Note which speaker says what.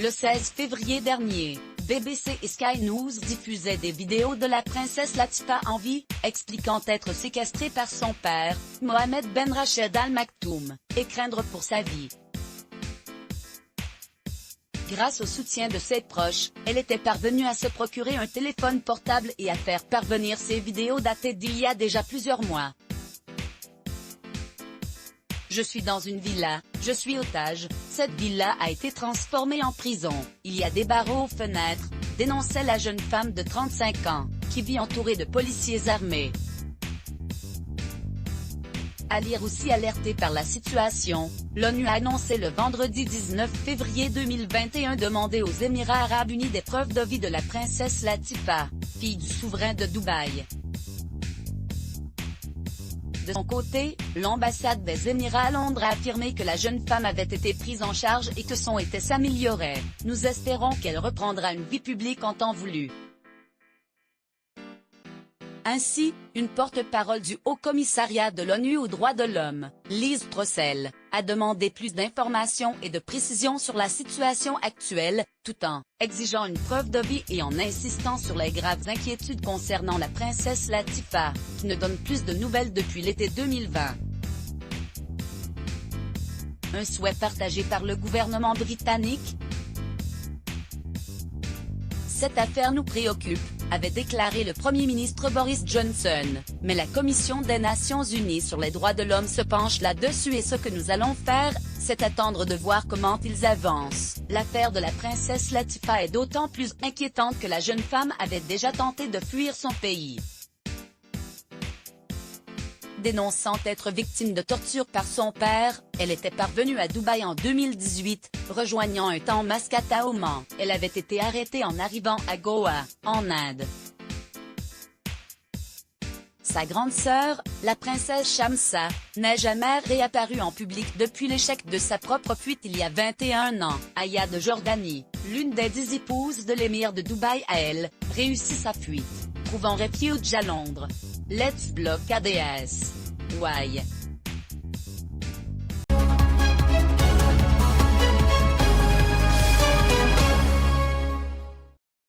Speaker 1: Le 16 février dernier, BBC et Sky News diffusaient des vidéos de la princesse Latifa en vie, expliquant être séquestrée par son père, Mohamed Ben Rached Al Maktoum, et craindre pour sa vie. Grâce au soutien de ses proches, elle était parvenue à se procurer un téléphone portable et à faire parvenir ses vidéos datées d'il y a déjà plusieurs mois. Je suis dans une villa, je suis otage, cette villa a été transformée en prison, il y a des barreaux aux fenêtres, dénonçait la jeune femme de 35 ans, qui vit entourée de policiers armés. À lire aussi alertée par la situation, l'ONU a annoncé le vendredi 19 février 2021 demander aux Émirats arabes unis des preuves de vie de la princesse Latifa, fille du souverain de Dubaï. De son côté, l'ambassade des Émirats à Londres a affirmé que la jeune femme avait été prise en charge et que son état s'améliorait. Nous espérons qu'elle reprendra une vie publique en temps voulu. Ainsi, une porte-parole du Haut-Commissariat de l'ONU aux droits de l'homme, Liz Throssell, a demandé plus d'informations et de précisions sur la situation actuelle, tout en exigeant une preuve de vie et en insistant sur les graves inquiétudes concernant la princesse Latifa, qui ne donne plus de nouvelles depuis l'été 2020. Un souhait partagé par le gouvernement britannique. Cette affaire nous préoccupe, avait déclaré le Premier ministre Boris Johnson, mais la Commission des Nations Unies sur les droits de l'homme se penche là-dessus et ce que nous allons faire, c'est attendre de voir comment ils avancent. L'affaire de la princesse Latifa est d'autant plus inquiétante que la jeune femme avait déjà tenté de fuir son pays. Dénonçant être victime de torture par son père, elle était parvenue à Dubaï en 2018, rejoignant un temps Mascate à Oman. Elle avait été arrêtée en arrivant à Goa, en Inde. Sa grande sœur, la princesse Shamsa, n'est jamais réapparue en public depuis l'échec de sa propre fuite il y a 21 ans. Aya de Jordanie, l'une des 10 épouses de l'émir de Dubaï a elle, réussi sa fuite, trouvant refuge à Londres. Let's block ADS. Why?